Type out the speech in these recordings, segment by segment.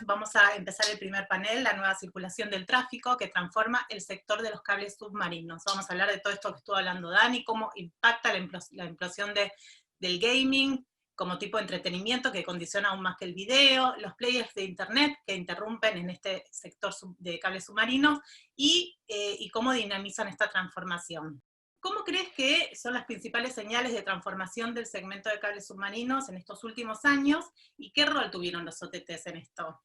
vamos a empezar el primer panel, la nueva circulación del tráfico que transforma el sector de los cables submarinos. Vamos a hablar de todo esto que estuvo hablando Dani, cómo impacta la implosión del gaming como tipo de entretenimiento que condiciona aún más que el video, los players de internet que interrumpen en este sector de cables submarinos, y cómo dinamizan esta transformación. ¿Cómo crees que son las principales señales de transformación del segmento de cables submarinos en estos últimos años? ¿Y qué rol tuvieron los OTTs en esto?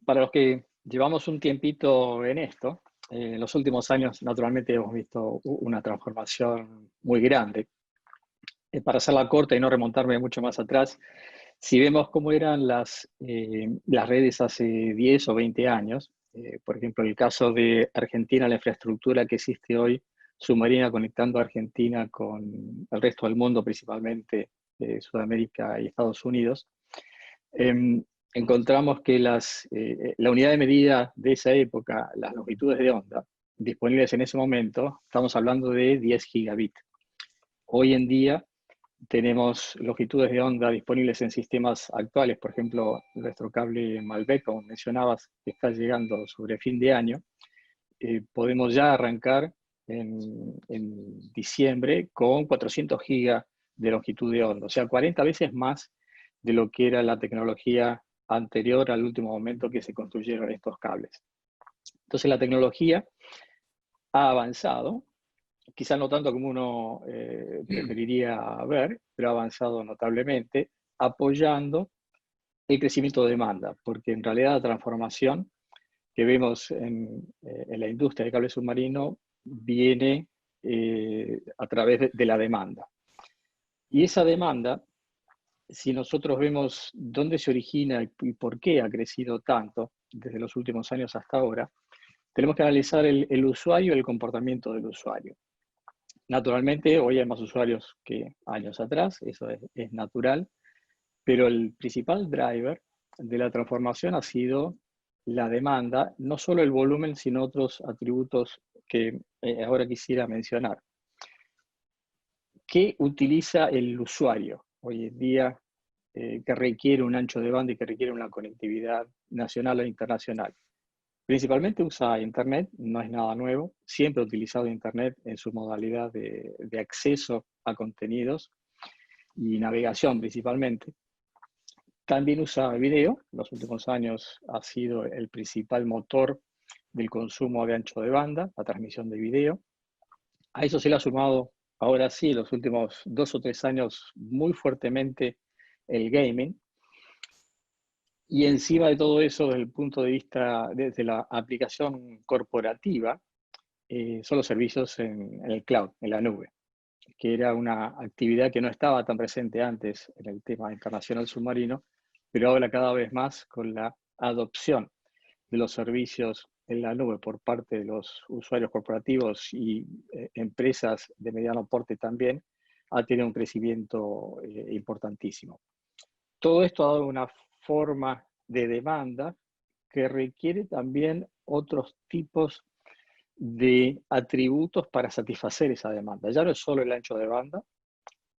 Para los que llevamos un tiempito en esto, en los últimos años naturalmente hemos visto una transformación muy grande. Para hacerla corta y no remontarme mucho más atrás, si vemos cómo eran las redes hace 10 o 20 años, por ejemplo, el caso de Argentina, la infraestructura que existe hoy submarina conectando a Argentina con el resto del mundo, principalmente Sudamérica y Estados Unidos, encontramos que la unidad de medida de esa época, las longitudes de onda disponibles en ese momento, estamos hablando de 10 gigabits. Hoy en día tenemos longitudes de onda disponibles en sistemas actuales, por ejemplo, nuestro cable Malbec, como mencionabas, que está llegando sobre fin de año. Podemos ya arrancar en diciembre con 400 gigas de longitud de onda, o sea, 40 veces más de lo que era la tecnología anterior al último momento que se construyeron estos cables. Entonces la tecnología ha avanzado, quizás no tanto como uno preferiría ver, pero ha avanzado notablemente, apoyando el crecimiento de demanda, porque en realidad la transformación que vemos en la industria de cable submarino viene a través de la demanda. Y esa demanda, si nosotros vemos dónde se origina y por qué ha crecido tanto desde los últimos años hasta ahora, tenemos que analizar el usuario y el comportamiento del usuario. Naturalmente, hoy hay más usuarios que años atrás, eso es natural, pero el principal driver de la transformación ha sido la demanda, no solo el volumen, sino otros atributos que ahora quisiera mencionar. ¿Qué utiliza el usuario hoy en día que requiere un ancho de banda y que requiere una conectividad nacional e internacional? Principalmente usa Internet, no es nada nuevo, siempre ha utilizado Internet en su modalidad de acceso a contenidos y navegación principalmente. También usa video, en los últimos años ha sido el principal motor del consumo de ancho de banda, la transmisión de video. A eso se le ha sumado, ahora sí, los últimos 2 o 3 años muy fuertemente el gaming. Y encima de todo eso, desde el punto de vista, desde la aplicación corporativa, son los servicios en el cloud, en la nube, que era una actividad que no estaba tan presente antes en el tema internacional submarino, pero ahora cada vez más con la adopción de los servicios en la nube por parte de los usuarios corporativos y empresas de mediano porte también, ha tenido un crecimiento importantísimo. Todo esto ha dado una forma de demanda que requiere también otros tipos de atributos para satisfacer esa demanda. Ya no es solo el ancho de banda,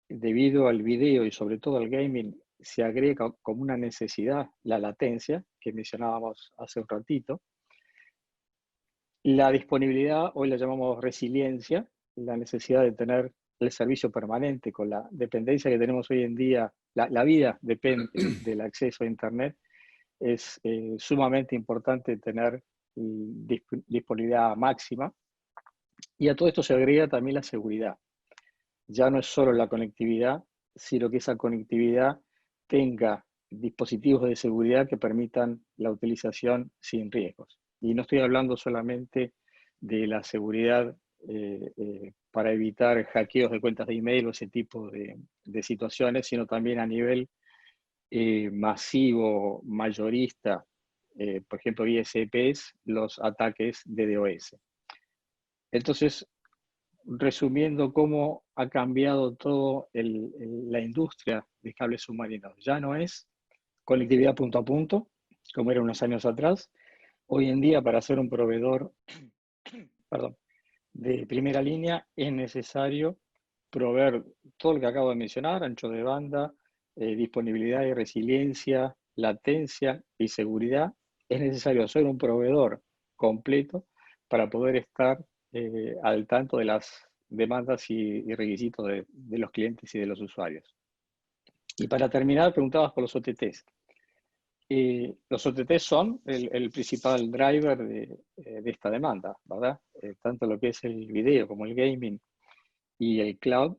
debido al video y sobre todo al gaming, se agrega como una necesidad la latencia, que mencionábamos hace un ratito. La disponibilidad, hoy la llamamos resiliencia, la necesidad de tener el servicio permanente con la dependencia que tenemos hoy en día, la vida depende del acceso a Internet, es sumamente importante tener disponibilidad máxima. Y a todo esto se agrega también la seguridad. Ya no es solo la conectividad, sino que esa conectividad tenga dispositivos de seguridad que permitan la utilización sin riesgos. Y no estoy hablando solamente de la seguridad para evitar hackeos de cuentas de email o ese tipo de situaciones, sino también a nivel masivo, mayorista, por ejemplo, ISPs, los ataques de DOS. Entonces, resumiendo cómo ha cambiado todo la industria de cables submarinos. Ya no es conectividad punto a punto, como era unos años atrás. Hoy en día, para ser un proveedor de primera línea, es necesario proveer todo lo que acabo de mencionar, ancho de banda, disponibilidad y resiliencia, latencia y seguridad, es necesario ser un proveedor completo para poder estar al tanto de las demandas y requisitos de los clientes y de los usuarios. Y para terminar, preguntabas por los OTTs. Los OTT son el principal driver de esta demanda, ¿verdad? Tanto lo que es el video como el gaming y el cloud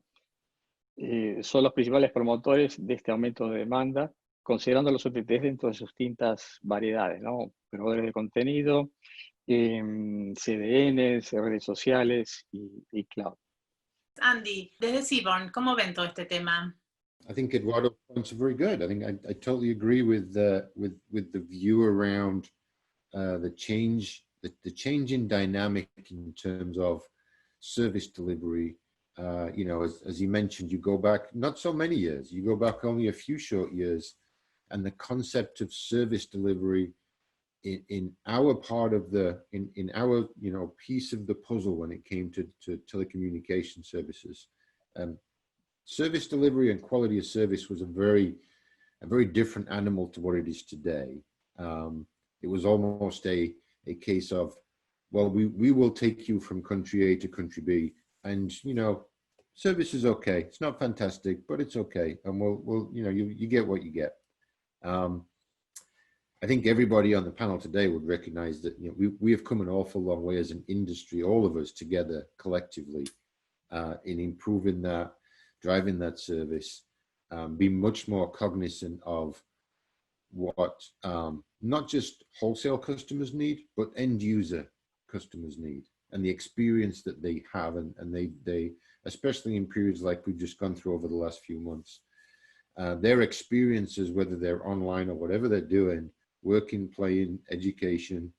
son los principales promotores de este aumento de demanda, considerando los OTTs dentro de sus distintas variedades, ¿no? Proveedores de contenido, CDNs, redes sociales y cloud. Andy, desde Seaborn, ¿cómo ven todo este tema? I think Eduardo's points are very good. I think I totally agree with the view around the change in dynamic in terms of service delivery. You know, as you mentioned, you go back not so many years. You go back only a few short years, and the concept of service delivery in our part of in our piece of the puzzle when it came to telecommunication services. Service delivery and quality of service was a very different animal to what it is today. It was almost a case of, well, we will take you from country A to country B, and service is okay. It's not fantastic, but it's okay, and we'll you get what you get. I think everybody on the panel today would recognize that we have come an awful long way as an industry, all of us together collectively, in improving that, driving that service, be much more cognizant of what not just wholesale customers need, but end user customers need, and the experience that they have, and they especially in periods like we've just gone through over the last few months, their experiences, whether they're online or whatever they're doing, working, playing, education,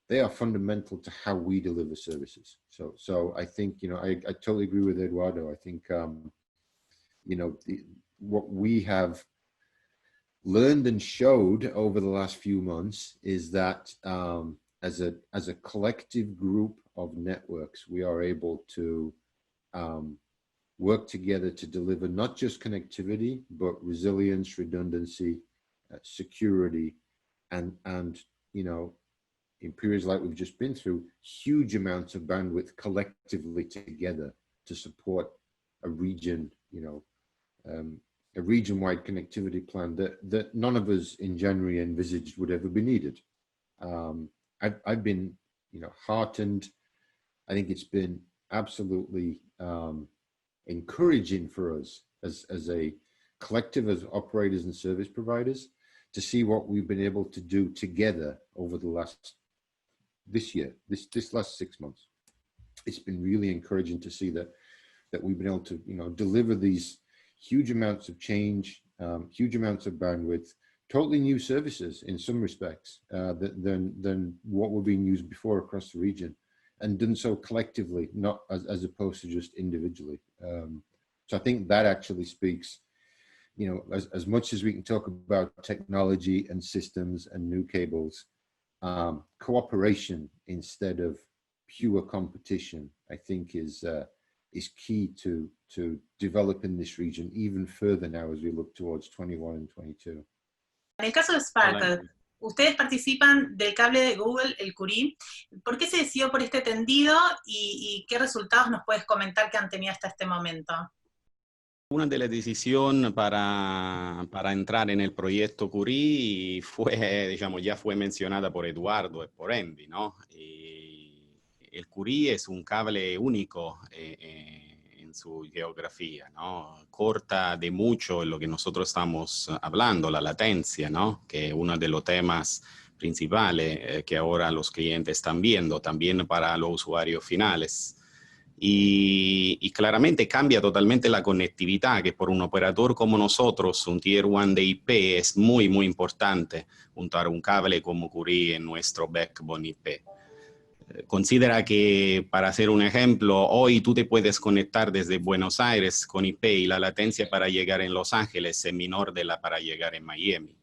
they are fundamental to how we deliver services. So I think, I totally agree with Eduardo. I think, what we have learned and showed over the last few months is that as a collective group of networks, we are able to work together to deliver not just connectivity, but resilience, redundancy, security, and in periods like we've just been through, huge amounts of bandwidth collectively together to support a region, a region-wide connectivity plan that none of us in January envisaged would ever be needed. I've been, heartened. I think it's been absolutely encouraging for us as a collective, as operators and service providers, to see what we've been able to do together over the last this last 6 months. It's been really encouraging to see that we've been able to deliver these huge amounts of change, huge amounts of bandwidth, totally new services in some respects than what were being used before across the region, and done so collectively, not as opposed to just individually. So I think that actually speaks, as much as we can talk about technology and systems and new cables, cooperation instead of pure competition, I think is key to developing this region even further now as we look towards 21 and 22. En el caso de Sparkle, ustedes participan del cable de Google, el Curie. ¿Por qué se decidió por este tendido y qué resultados nos puedes comentar que han tenido hasta este momento? Una de las decisiones para entrar en el proyecto Curie fue, digamos, ya fue mencionada por Eduardo y por Andy, ¿no? El Curie es un cable único en su geografía, ¿no? Corta de mucho lo que nosotros estamos hablando, la latencia, ¿no? Que es uno de los temas principales que ahora los clientes están viendo, también para los usuarios finales. Y claramente cambia totalmente la conectividad, que por un operador como nosotros, un Tier 1 de IP, es muy, muy importante juntar un cable como Curie en nuestro backbone IP. Considera que, para hacer un ejemplo, hoy tú te puedes conectar desde Buenos Aires con IP y la latencia para llegar en Los Ángeles es menor de la para llegar en Miami.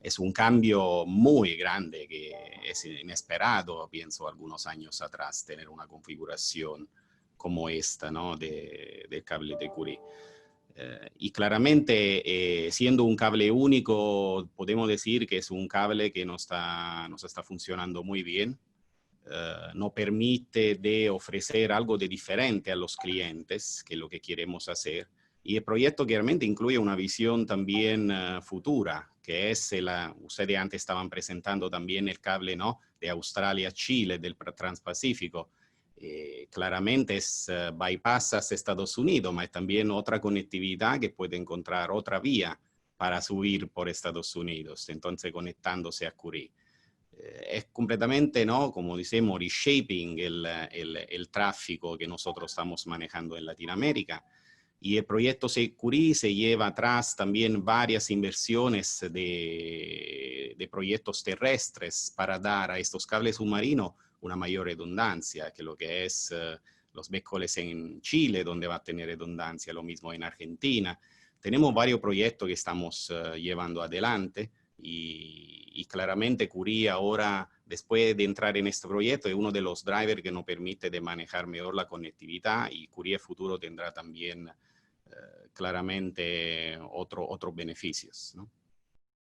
Es un cambio muy grande que es inesperado, pienso, algunos años atrás, tener una configuración como esta, ¿no? del cable de Curie. Y claramente, siendo un cable único, podemos decir que es un cable que nos está funcionando muy bien. Nos permite de ofrecer algo de diferente a los clientes, que es lo que queremos hacer. Y el proyecto claramente incluye una visión también futura, que es, ustedes antes estaban presentando también el cable, ¿no?, de Australia a Chile, del Transpacífico. Claramente bypassa hacia Estados Unidos, pero es también otra conectividad que puede encontrar otra vía para subir por Estados Unidos, entonces conectándose a Curie. Es completamente, ¿no?, como decimos, reshaping el tráfico que nosotros estamos manejando en Latinoamérica. Y el proyecto Curie se lleva atrás también varias inversiones de proyectos terrestres para dar a estos cables submarinos una mayor redundancia, que lo que es los backhaulers en Chile, donde va a tener redundancia, lo mismo en Argentina. Tenemos varios proyectos que estamos llevando adelante y claramente Curie ahora, después de entrar en este proyecto, es uno de los drivers que nos permite de manejar mejor la conectividad, y Curie futuro tendrá también claramente otros beneficios, ¿no?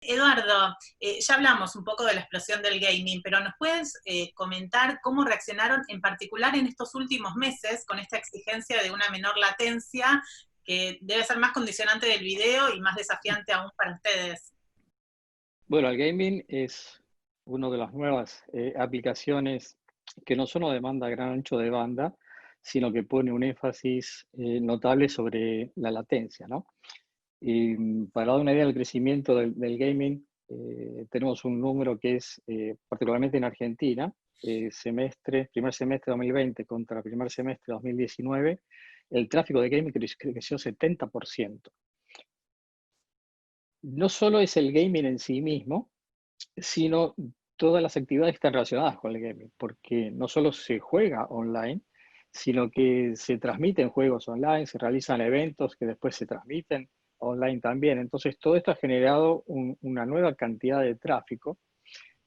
Eduardo, ya hablamos un poco de la explosión del gaming, pero ¿nos puedes comentar cómo reaccionaron en particular en estos últimos meses con esta exigencia de una menor latencia que debe ser más condicionante del video y más desafiante aún para ustedes? Bueno, el gaming es una de las nuevas aplicaciones que no solo demanda gran ancho de banda, sino que pone un énfasis notable sobre la latencia, ¿no? Y para dar una idea del crecimiento del gaming, tenemos un número que es, particularmente en Argentina, primer semestre de 2020 contra primer semestre de 2019, el tráfico de gaming creció 70%. No solo es el gaming en sí mismo, sino todas las actividades que están relacionadas con el gaming, porque no solo se juega online, sino que se transmiten juegos online, se realizan eventos que después se transmiten online también. Entonces, todo esto ha generado una nueva cantidad de tráfico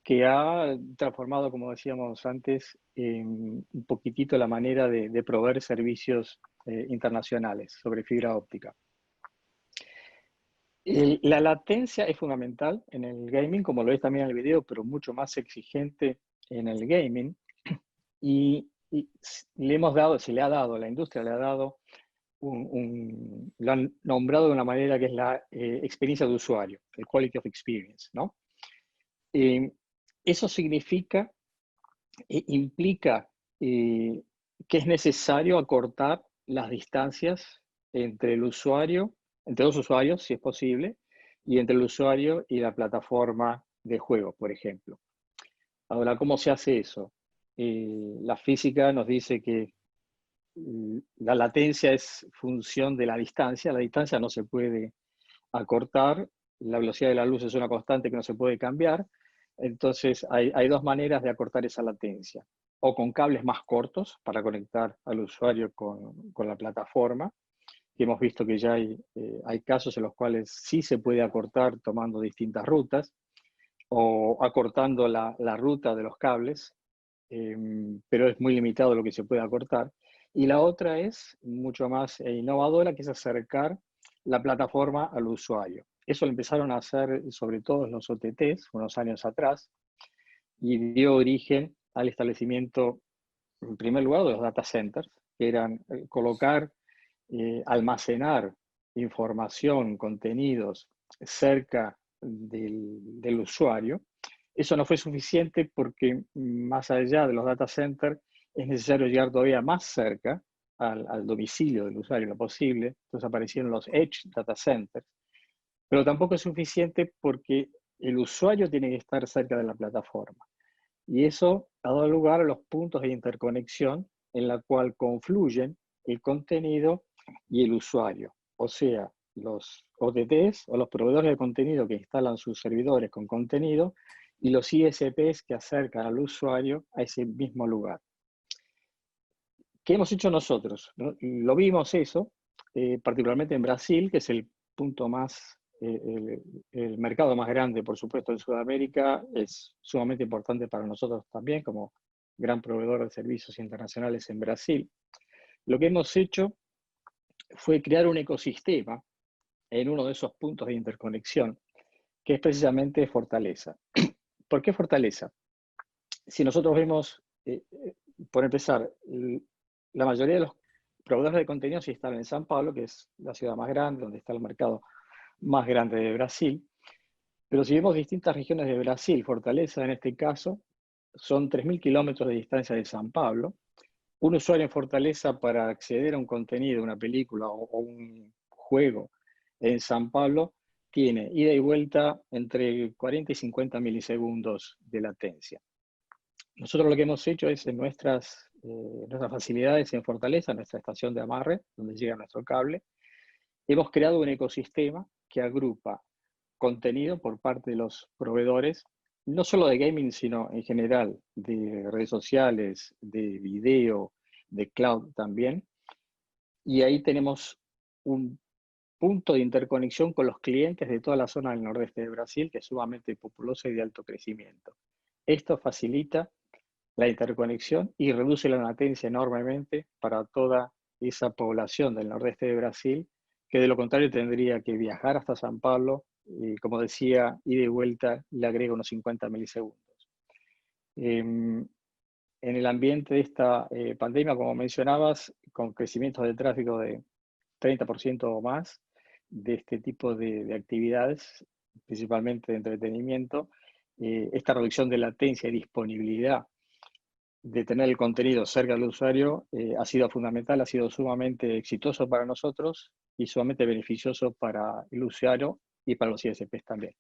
que ha transformado, como decíamos antes, un poquitito la manera de proveer servicios internacionales sobre fibra óptica. La latencia es fundamental en el gaming, como lo es también en el video, pero mucho más exigente en el gaming. Y la industria le ha dado, lo han nombrado de una manera que es la experiencia de usuario, el quality of experience, ¿no? Eso significa, implica que es necesario acortar las distancias entre el usuario, entre dos usuarios, si es posible, y entre el usuario y la plataforma de juego, por ejemplo. Ahora, ¿cómo se hace eso? La física nos dice que la latencia es función de la distancia no se puede acortar, la velocidad de la luz es una constante que no se puede cambiar, entonces hay dos maneras de acortar esa latencia, o con cables más cortos para conectar al usuario con la plataforma, que hemos visto que ya hay casos en los cuales sí se puede acortar tomando distintas rutas, o acortando la ruta de los cables, pero es muy limitado lo que se puede acortar. Y la otra es mucho más innovadora, que es acercar la plataforma al usuario. Eso lo empezaron a hacer sobre todo los OTTs unos años atrás, y dio origen al establecimiento, en primer lugar, de los data centers, que eran colocar, almacenar información, contenidos cerca del usuario. Eso no fue suficiente porque más allá de los data centers es necesario llegar todavía más cerca al domicilio del usuario en lo posible. Entonces aparecieron los Edge Data Centers. Pero tampoco es suficiente porque el usuario tiene que estar cerca de la plataforma. Y eso ha dado lugar a los puntos de interconexión en la cual confluyen el contenido y el usuario. O sea, los OTTs o los proveedores de contenido que instalan sus servidores con contenido y los ISPs que acercan al usuario a ese mismo lugar. ¿Qué hemos hecho nosotros? Lo vimos eso, particularmente en Brasil, que es el punto más, el mercado más grande, por supuesto, en Sudamérica, es sumamente importante para nosotros también, como gran proveedor de servicios internacionales en Brasil. Lo que hemos hecho fue crear un ecosistema en uno de esos puntos de interconexión, que es precisamente Fortaleza. ¿Por qué Fortaleza? Si nosotros vemos, por empezar, la mayoría de los proveedores de contenido se instalan en São Paulo, que es la ciudad más grande, donde está el mercado más grande de Brasil. Pero si vemos distintas regiones de Brasil, Fortaleza en este caso, son 3.000 kilómetros de distancia de São Paulo. Un usuario en Fortaleza para acceder a un contenido, una película o un juego en São Paulo, tiene ida y vuelta entre 40 y 50 milisegundos de latencia. Nosotros lo que hemos hecho es en nuestras facilidades en Fortaleza, nuestra estación de amarre, donde llega nuestro cable, hemos creado un ecosistema que agrupa contenido por parte de los proveedores, no solo de gaming, sino en general de redes sociales, de video, de cloud también. Y ahí tenemos un punto de interconexión con los clientes de toda la zona del nordeste de Brasil, que es sumamente populosa y de alto crecimiento. Esto facilita la interconexión y reduce la latencia enormemente para toda esa población del nordeste de Brasil, que de lo contrario tendría que viajar hasta São Paulo, y como decía, ida y vuelta le agrega unos 50 milisegundos. En el ambiente de esta pandemia, como mencionabas, con crecimientos de tráfico de 30% o más de este tipo de actividades, principalmente de entretenimiento, esta reducción de latencia y disponibilidad de tener el contenido cerca del usuario ha sido fundamental, ha sido sumamente exitoso para nosotros y sumamente beneficioso para el usuario y para los ISPs también.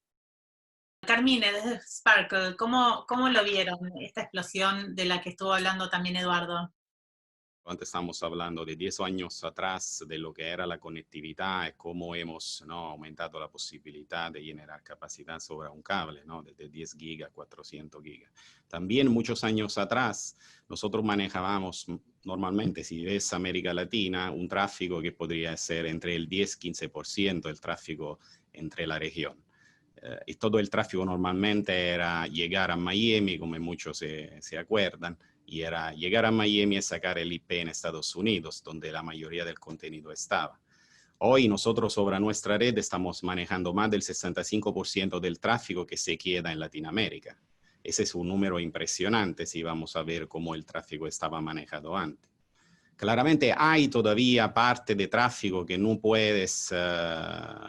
Carmine, desde Sparkle, ¿cómo lo vieron esta explosión de la que estuvo hablando también Eduardo? Antes estamos hablando de 10 años atrás de lo que era la conectividad y cómo hemos, ¿no?, aumentado la posibilidad de generar capacidad sobre un cable, ¿no?, desde 10 gigas a 400 gigas. También muchos años atrás nosotros manejábamos normalmente, si ves América Latina, un tráfico que podría ser entre el 10-15% del tráfico entre la región. Y todo el tráfico normalmente era llegar a Miami, como muchos se acuerdan, y era llegar a Miami y sacar el IP en Estados Unidos, donde la mayoría del contenido estaba. Hoy nosotros sobre nuestra red estamos manejando más del 65% del tráfico que se queda en Latinoamérica. Ese es un número impresionante si vamos a ver cómo el tráfico estaba manejado antes. Claramente hay todavía parte de tráfico que no puedes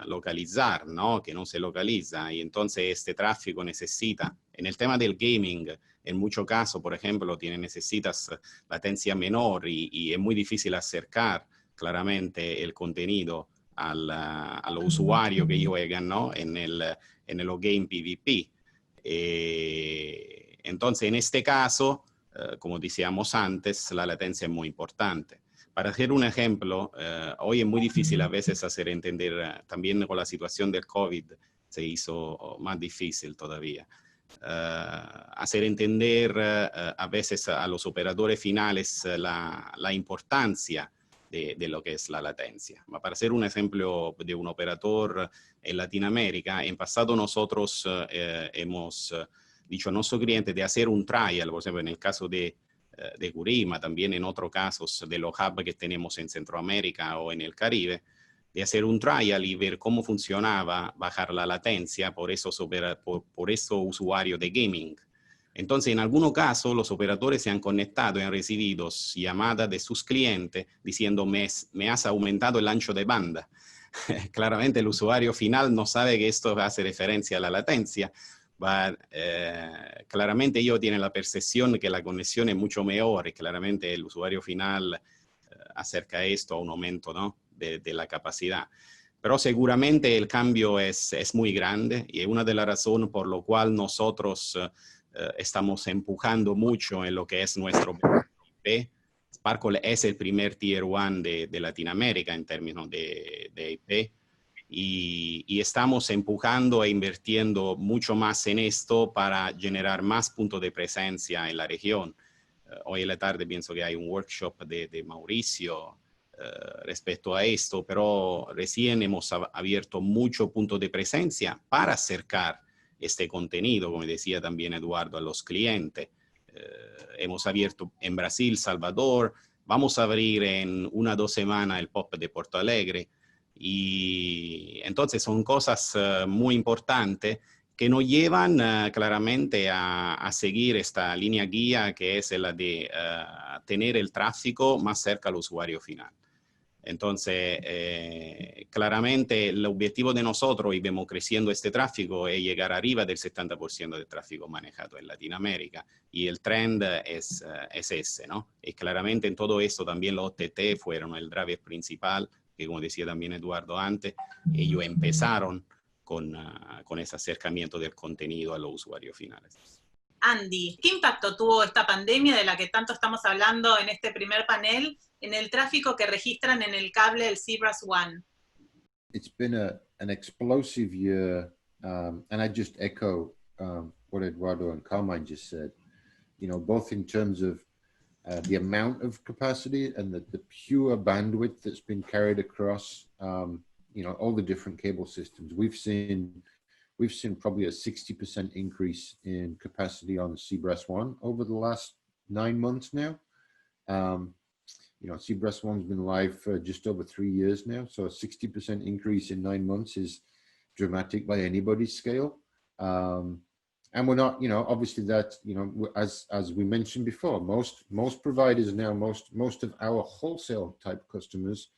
localizar, ¿no?, que no se localiza, y entonces este tráfico necesita, en el tema del gaming, en muchos casos, por ejemplo, necesitas latencia menor y es muy difícil acercar claramente el contenido a los usuarios que juegan, ¿no?, en el game PvP. Entonces, en este caso, como decíamos antes, la latencia es muy importante. Para hacer un ejemplo, hoy es muy difícil a veces hacer entender, también con la situación del COVID se hizo más difícil todavía, hacer entender a veces a los operadores finales la importancia de lo que es la latencia. Para hacer un ejemplo de un operador en Latinoamérica, en pasado nosotros hemos dicho a nuestros clientes de hacer un trial, por ejemplo, en el caso de Curima, también en otros casos de los hubs que tenemos en Centroamérica o en el Caribe, de hacer un trial y ver cómo funcionaba bajar la latencia por esos usuarios de gaming. Entonces, en algunos casos, los operadores se han conectado y han recibido llamadas de sus clientes diciendo, me has aumentado el ancho de banda. Claramente el usuario final no sabe que esto hace referencia a la latencia, claramente ellos tienen la percepción que la conexión es mucho mejor y claramente el usuario final acerca esto a un aumento, ¿no?, de la capacidad. Pero seguramente el cambio es muy grande y es una de las razones por lo cual nosotros estamos empujando mucho en lo que es nuestro IP. Sparkle es el primer Tier 1 de Latinoamérica en términos de IP. Y estamos empujando e invirtiendo mucho más en esto para generar más puntos de presencia en la región. Hoy en la tarde pienso que hay un workshop de Mauricio respecto a esto, pero recién hemos abierto muchos puntos de presencia para acercar este contenido, como decía también Eduardo, a los clientes. Hemos abierto en Brasil, Salvador, vamos a abrir en 1 o 2 semanas el POP de Porto Alegre. Y entonces son cosas muy importantes que nos llevan claramente a seguir esta línea guía, que es la de tener el tráfico más cerca al usuario final. Entonces, claramente el objetivo de nosotros, y vemos creciendo este tráfico, es llegar arriba del 70% del tráfico manejado en Latinoamérica. Y el trend es ese, ¿no? Y claramente en todo esto también los OTT fueron el driver principal, que como decía también Eduardo antes, ellos empezaron con ese acercamiento del contenido a los usuarios finales. Andy, ¿qué impacto tuvo esta pandemia de la que tanto estamos hablando en este primer panel en el tráfico que registran en el cable del CBRAS One? It's been an explosive year, and I just echo what Eduardo and Carmine just said. You know, both in terms of the amount of capacity and the pure bandwidth that's been carried across, you know, all the different cable systems. We've seen probably a 60% increase in capacity on CBRAS One over the last 9 months now. You know, CBRAS One's been live for just over 3 years now, so a 60% increase in 9 months is dramatic by anybody's scale. And we're not, you know, obviously that, you know, as we mentioned before, most providers now, most of our wholesale type customers,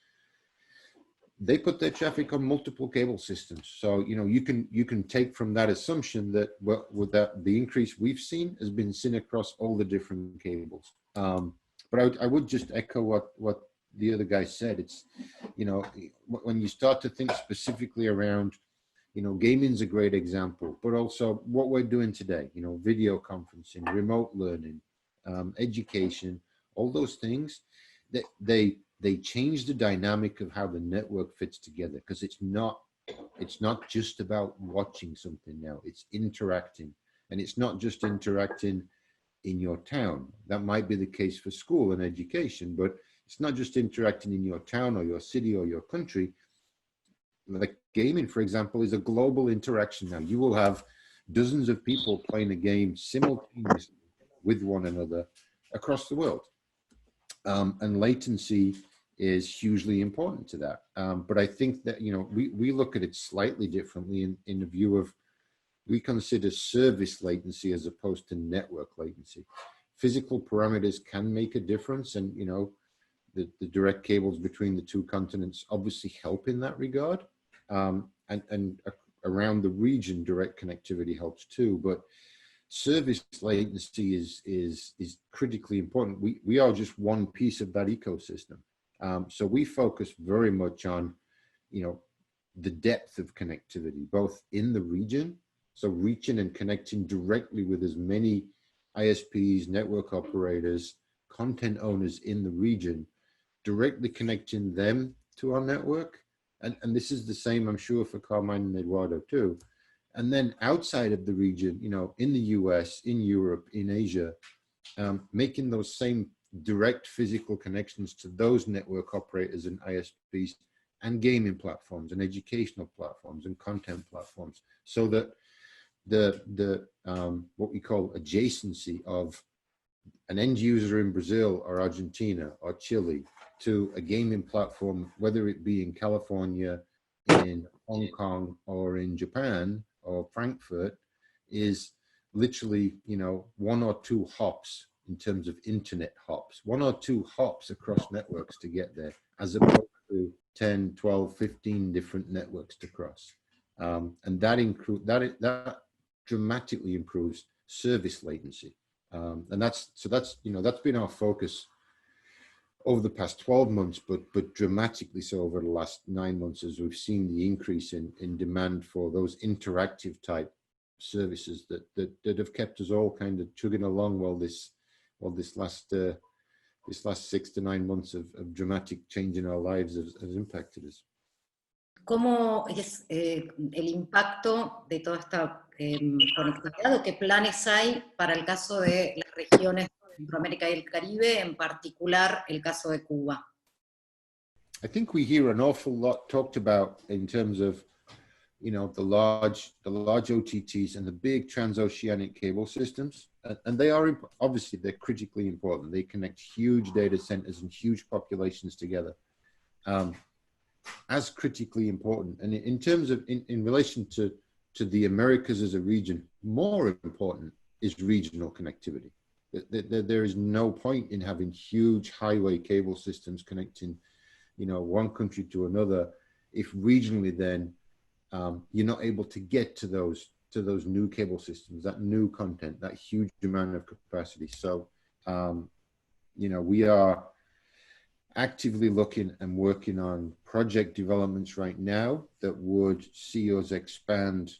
they put their traffic on multiple cable systems. So, you know, you can take from that assumption that with that the increase we've seen has been seen across all the different cables. But I would just echo what the other guy said. It's, you know, when you start to think specifically around, you know, gaming's a great example, but also what we're doing today, you know, video conferencing, remote learning, education, all those things, that they change the dynamic of how the network fits together, because it's not just about watching something now, it's interacting. And it's not just interacting in your town. That might be the case for school and education, but it's not just interacting in your town or your city or your country. Like gaming, for example, is a global interaction now. You will have dozens of people playing a game simultaneously with one another across the world. And latency is hugely important to that. But I think that, you know, we look at it slightly differently in the view of, we consider service latency as opposed to network latency. Physical parameters can make a difference, and, you know, the direct cables between the two continents obviously help in that regard. And around the region, direct connectivity helps too. But service latency is critically important. We are just one piece of that ecosystem. So we focus very much on, you know, the depth of connectivity, both in the region, so reaching and connecting directly with as many ISPs, network operators, content owners in the region, directly connecting them to our network. And this is the same, I'm sure, for Carmine and Eduardo too. And then outside of the region, you know, in the US, in Europe, in Asia, making those same direct physical connections to those network operators and ISPs and gaming platforms and educational platforms and content platforms, so that the what we call adjacency of an end user in Brazil or Argentina or Chile to a gaming platform, whether it be in California, in Hong Kong, or in Japan or Frankfurt, is literally, you know, 1 or 2 hops in terms of internet hops, 1 or 2 hops across networks to get there, as opposed to 10, 12, 15 different networks to cross. And that dramatically improves service latency. And that's, you know, that's been our focus over the past 12 months, but dramatically so over the last 9 months, as we've seen the increase in demand for those interactive type services that have kept us all kind of chugging along while this last 6 to 9 months of dramatic change in our lives has impacted us. ¿Cómo es el impacto de toda esta conectividad, o qué planes hay para el caso de las regiones de Centroamérica y el Caribe, en particular el caso de Cuba? I think we hear an awful lot talked about in terms of you know, the large OTTs and the big transoceanic cable systems. And they are, obviously, they're critically important. They connect huge data centers and huge populations together as critically important. And in terms of, in relation to the Americas as a region, more important is regional connectivity. There is no point in having huge highway cable systems connecting, you know, one country to another if regionally then you're not able to get to those new cable systems, that new content, that huge amount of capacity. So, you know, we are actively looking and working on project developments right now that would see us expand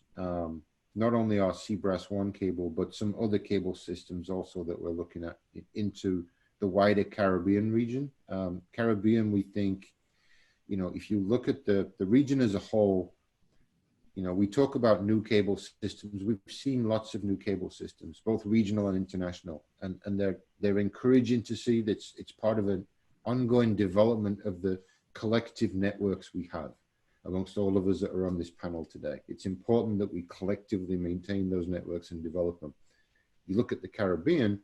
not only our CBRAS-1 cable, but some other cable systems also that we're looking at into the wider Caribbean region. Caribbean, we think, you know, if you look at the region as a whole, you know, we talk about new cable systems. We've seen lots of new cable systems, both regional and international, and they're encouraging to see that it's part of an ongoing development of the collective networks we have amongst all of us that are on this panel today. It's important that we collectively maintain those networks and develop them. You look at the Caribbean,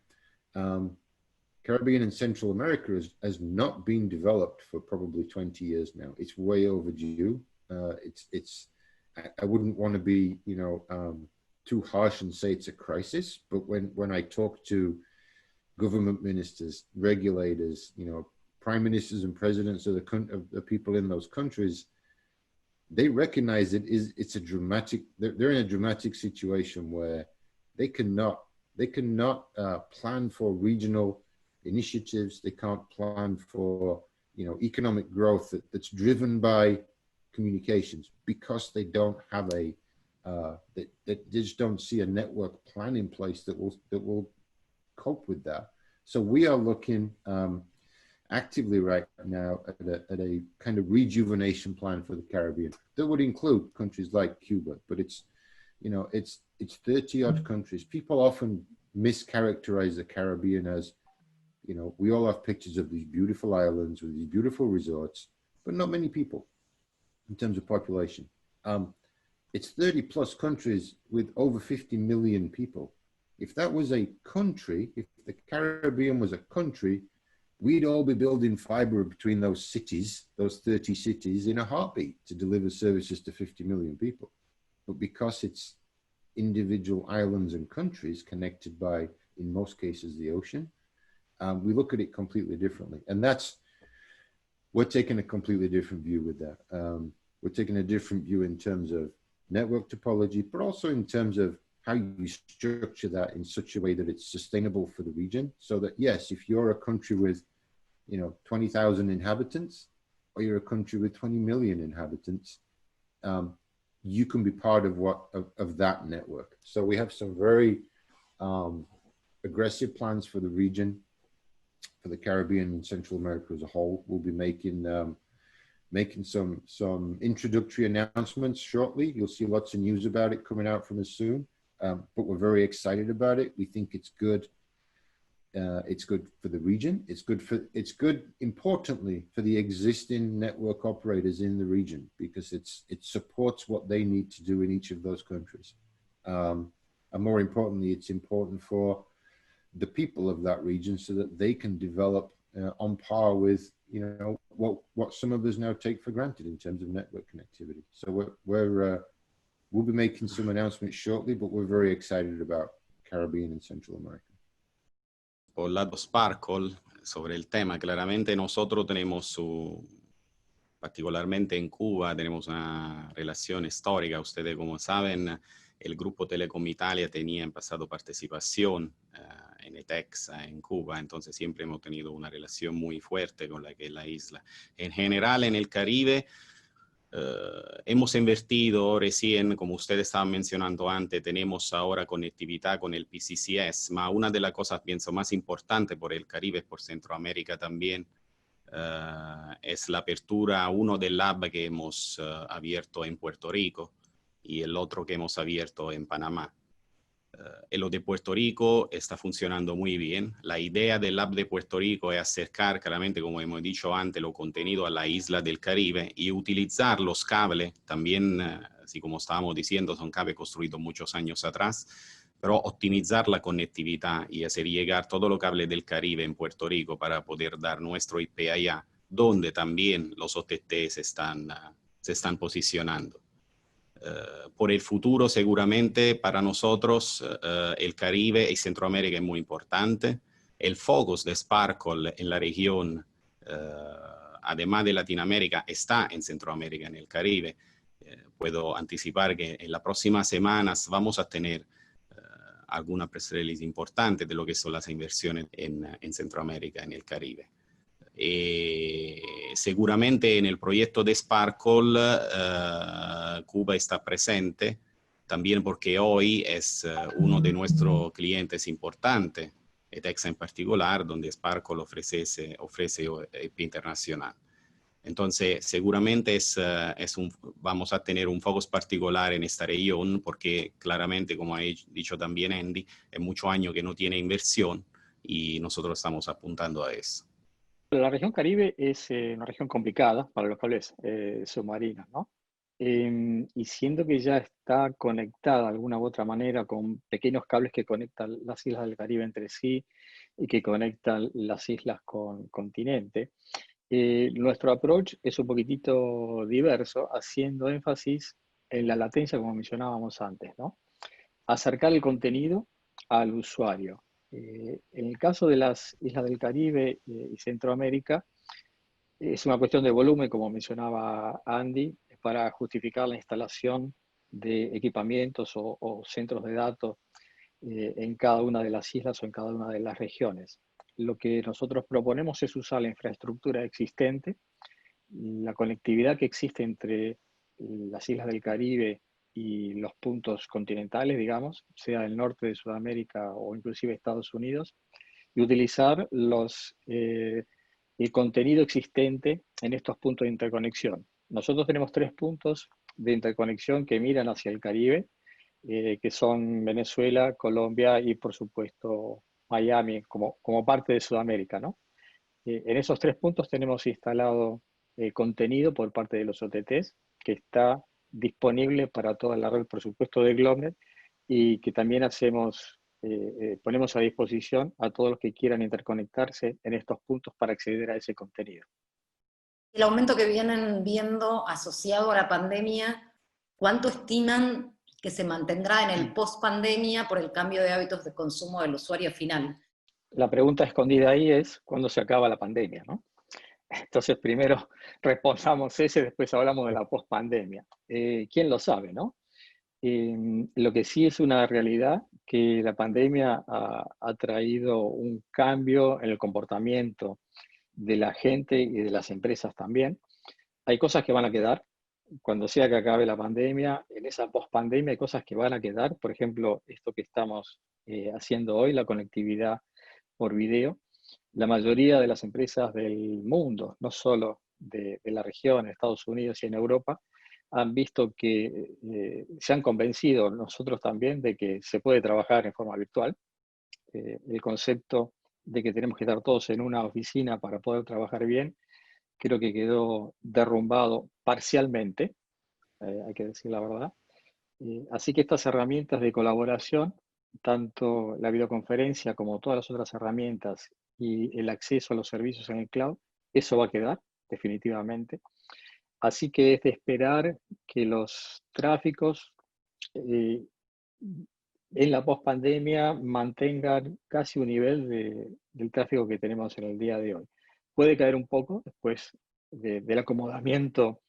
Caribbean and Central America has not been developed for probably 20 years now. It's way overdue. I wouldn't want to be, you know, too harsh and say it's a crisis, but when I talk to government ministers, regulators, you know, prime ministers and presidents of the people in those countries, they recognize it's a dramatic, they're in a dramatic situation where they cannot plan for regional initiatives. They can't plan for, you know, economic growth that's driven by communications because they don't have they just don't see a network plan in place that will cope with that. So we are looking actively right now at a kind of rejuvenation plan for the Caribbean that would include countries like Cuba, but it's, you know, it's 30 odd countries. People often mischaracterize the Caribbean as, you know, we all have pictures of these beautiful islands with these beautiful resorts, but not many people in terms of population. It's 30 plus countries with over 50 million people. If that was a country, if the Caribbean was a country, we'd all be building fiber between those cities, those 30 cities, in a heartbeat to deliver services to 50 million people. But because it's individual islands and countries connected by, in most cases, the ocean, we look at it completely differently. And we're taking a completely different view with that. We're taking a different view in terms of network topology, but also in terms of how you structure that in such a way that it's sustainable for the region. So that, yes, if you're a country with, you know, 20,000 inhabitants, or you're a country with 20 million inhabitants, you can be part of that network. So we have some very aggressive plans for the region, for the Caribbean and Central America as a whole. We'll be making some introductory announcements shortly. You'll see lots of news about it coming out from us soon. But we're very excited about it. We think it's good. It's good for the region. It's good, importantly, for the existing network operators in the region, because it supports what they need to do in each of those countries. And more importantly, it's important for the people of that region so that they can develop on par with, you know, what some of us now take for granted in terms of network connectivity. So we'll be making some announcements shortly, but we're very excited about Caribbean and Central America. Por lado Sparkle, sobre el tema, claramente nosotros tenemos particularmente en Cuba, tenemos una relación histórica. Ustedes, como saben, el Grupo Telecom Italia tenía en pasado participación en ETEX en Cuba, entonces siempre hemos tenido una relación muy fuerte con la isla. En general, en el Caribe, hemos invertido recién, como ustedes estaban mencionando antes, tenemos ahora conectividad con el PCCS, pero una de las cosas, pienso, más importantes por el Caribe, por Centroamérica también, es la apertura, uno del lab que hemos abierto en Puerto Rico y el otro que hemos abierto en Panamá. Lo de Puerto Rico está funcionando muy bien. La idea del Hub de Puerto Rico es acercar claramente, como hemos dicho antes, los contenidos a la isla del Caribe y utilizar los cables, también, así como estábamos diciendo, son cables construidos muchos años atrás, pero optimizar la conectividad y hacer llegar todos los cables del Caribe en Puerto Rico para poder dar nuestro IP allá, donde también los OTT se están posicionando. Por el futuro, seguramente, para nosotros, el Caribe y Centroamérica es muy importante. El focus de Sparkle en la región, además de Latinoamérica, está en Centroamérica, en el Caribe. Puedo anticipar que en las próximas semanas vamos a tener alguna press release importante de lo que son las inversiones en Centroamérica, en el Caribe. Seguramente en el proyecto de Sparkle Cuba está presente, también porque hoy es uno de nuestros clientes importantes, ETEXA en particular, donde Sparkle ofrece IP internacional. Entonces, seguramente vamos a tener un focus particular en esta región, porque claramente, como ha dicho también Andy, es mucho año que no tiene inversión y nosotros estamos apuntando a eso. La región Caribe es una región complicada para los cables submarinos, ¿no? Y siendo que ya está conectada de alguna u otra manera con pequeños cables que conectan las islas del Caribe entre sí y que conectan las islas con continente, nuestro approach es un poquitito diverso, haciendo énfasis en la latencia, como mencionábamos antes, ¿no? Acercar el contenido al usuario. En el caso de las islas del Caribe y Centroamérica, es una cuestión de volumen, como mencionaba Andy, para justificar la instalación de equipamientos o centros de datos en cada una de las islas o en cada una de las regiones. Lo que nosotros proponemos es usar la infraestructura existente, la conectividad que existe entre las islas del Caribe y los puntos continentales, digamos, sea el norte de Sudamérica o inclusive Estados Unidos, y utilizar el contenido existente en estos puntos de interconexión. Nosotros tenemos 3 puntos de interconexión que miran hacia el Caribe, que son Venezuela, Colombia y, por supuesto, Miami, como parte de Sudamérica, ¿no? En esos 3 puntos tenemos instalado contenido por parte de los OTTs, que está disponible para toda la red, por supuesto, de GlobeNet, y que también ponemos a disposición a todos los que quieran interconectarse en estos puntos para acceder a ese contenido. El aumento que vienen viendo asociado a la pandemia, ¿cuánto estiman que se mantendrá en el post-pandemia por el cambio de hábitos de consumo del usuario final? La pregunta escondida ahí es, ¿cuándo se acaba la pandemia, no? Entonces, primero respondamos ese, después hablamos de la post-pandemia. ¿Quién lo sabe, no? Lo que sí es una realidad que la pandemia ha traído un cambio en el comportamiento de la gente y de las empresas también. Hay cosas que van a quedar. Cuando sea que acabe la pandemia, en esa post-pandemia hay cosas que van a quedar. Por ejemplo, esto que estamos haciendo hoy, la conectividad por video. La mayoría de las empresas del mundo, no solo de la región, en Estados Unidos y en Europa, han visto que se han convencido, nosotros también, de que se puede trabajar en forma virtual. El concepto de que tenemos que estar todos en una oficina para poder trabajar bien, creo que quedó derrumbado parcialmente, hay que decir la verdad. Así que estas herramientas de colaboración, tanto la videoconferencia como todas las otras herramientas y el acceso a los servicios en el cloud, eso va a quedar definitivamente. Así que es de esperar que los tráficos en la pospandemia mantengan casi un nivel del tráfico que tenemos en el día de hoy. Puede caer un poco después del acomodamiento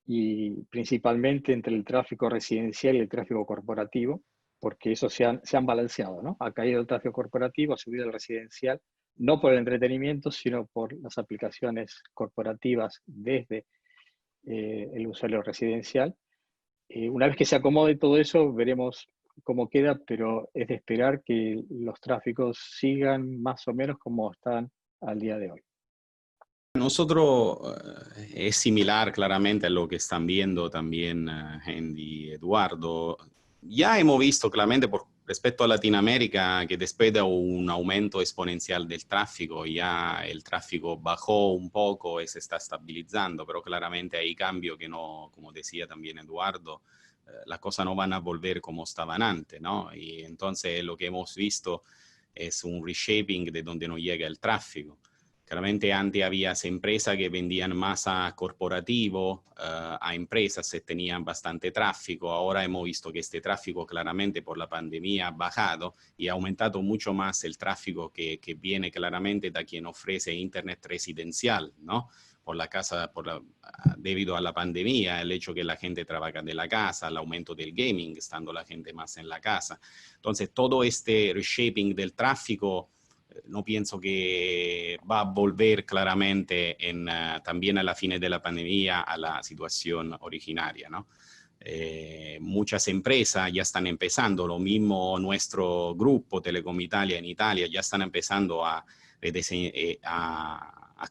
y principalmente entre el tráfico residencial y el tráfico corporativo, porque eso se han balanceado, ¿no? Ha caído el tráfico corporativo, ha subido el residencial, no por el entretenimiento, sino por las aplicaciones corporativas desde el usuario residencial. Una vez que se acomode todo eso, veremos cómo queda, pero es de esperar que los tráficos sigan más o menos como están al día de hoy. Nosotros es similar claramente a lo que están viendo también Andy y Eduardo. Ya hemos visto claramente Respecto a Latinoamérica, que después de un aumento exponencial del tráfico, ya el tráfico bajó un poco y se está estabilizando, pero claramente hay cambios que no, como decía también Eduardo, las cosas no van a volver como estaban antes, ¿no? Y entonces lo que hemos visto es un reshaping de donde no llega el tráfico. Claramente antes había empresas que vendían más a corporativo, a empresas que tenían bastante tráfico. Ahora hemos visto que este tráfico claramente por la pandemia ha bajado y ha aumentado mucho más el tráfico que viene claramente de quien ofrece internet residencial, ¿no? Por la casa, debido a la pandemia, el hecho que la gente trabaja de la casa, el aumento del gaming, estando la gente más en la casa. Entonces, todo este reshaping del tráfico no pienso que va a volver claramente también a la fin de la pandemia a la situación originaria, ¿no? Muchas empresas ya están empezando, lo mismo nuestro grupo Telecom Italia en Italia, ya están empezando a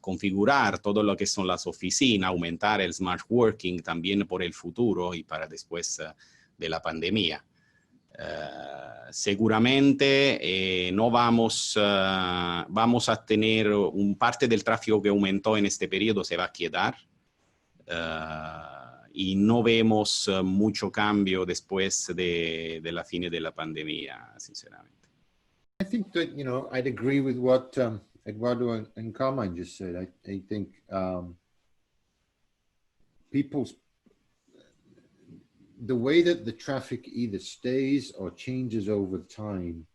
configurar todo lo que son las oficinas, aumentar el smart working también por el futuro y para después de la pandemia. Seguramente no vamos a tener un parte del tráfico que aumentó en este periodo se va a quedar y no vemos mucho cambio después de la fin de la pandemia, sinceramente. I think that, you know, I'd agree with what Eduardo and Carmine just said. I think the way that the traffic either stays or changes over time,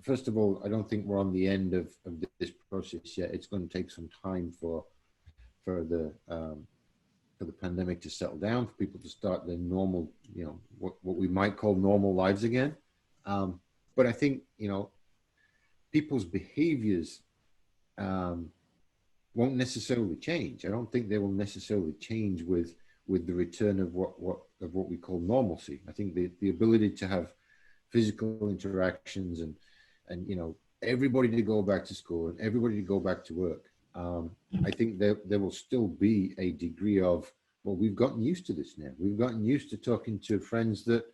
first of all, I don't think we're on the end of this process yet. It's going to take some time for the pandemic to settle down, for people to start their normal, you know, what we might call normal lives again. But I think, you know, people's behaviors won't necessarily change. I don't think they will necessarily change with the return of what we call normalcy. I think the ability to have physical interactions and you know, everybody to go back to school and everybody to go back to work. I think there will still be a degree of, well, we've gotten used to this now. We've gotten used to talking to friends that,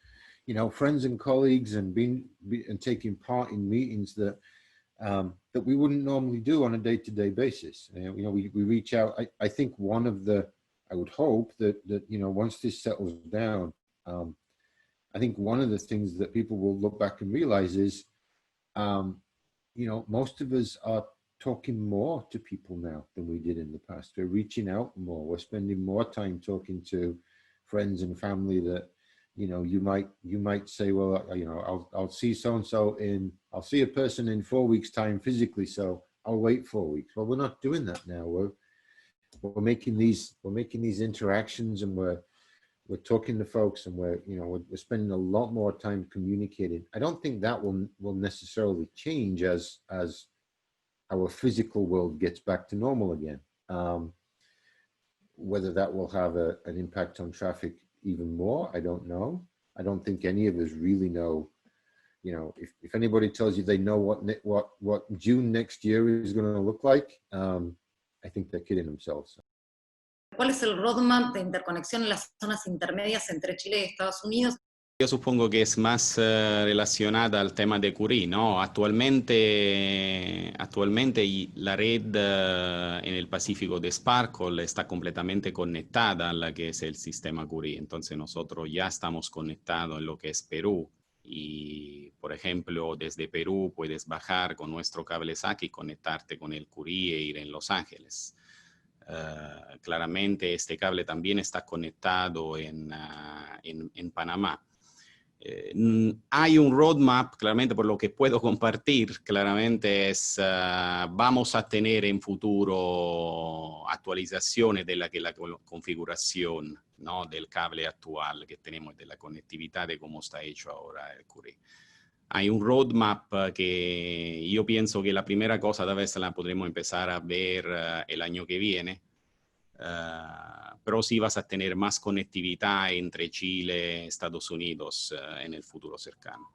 you know, friends and colleagues and taking part in meetings that that we wouldn't normally do on a day-to-day basis. You know, we reach out. I think one of the, I would hope that you know, once this settles down, I think one of the things that people will look back and realize is, you know, most of us are talking more to people now than we did in the past. We're reaching out more. We're spending more time talking to friends and family that, you know, you might say, well, you know, I'll see so-and-so I'll see a person in 4 weeks time physically, so I'll wait 4 weeks. Well, we're not doing that now. We're making these interactions, and we're talking to folks, and we're spending a lot more time communicating. I don't think that will necessarily change as our physical world gets back to normal again. Whether that will have an impact on traffic even more, I don't know. I don't think any of us really know. You know, if anybody tells you they know what June next year is going to look like, I think they're kidding themselves. ¿Cuál es el roadmap de interconexión en las zonas intermedias entre Chile y Estados Unidos? Yo supongo que es más relacionada al tema de Curie, ¿no? Actualmente la red en el Pacífico de Sparkle está completamente conectada a la que es el sistema Curie. Entonces nosotros ya estamos conectados en lo que es Perú. Y, por ejemplo, desde Perú puedes bajar con nuestro cable SAC y conectarte con el Curie e ir en Los Ángeles. Claramente este cable también está conectado en Panamá. Hay un roadmap, claramente, por lo que puedo compartir, claramente es, vamos a tener en futuro actualizaciones de la configuración, ¿no?, del cable actual que tenemos, de la conectividad, de cómo está hecho ahora el Curie. Hay un roadmap que yo pienso que la primera cosa tal vez la podremos empezar a ver el año que viene, pero sí vas a tener más conectividad entre Chile y Estados Unidos en el futuro cercano.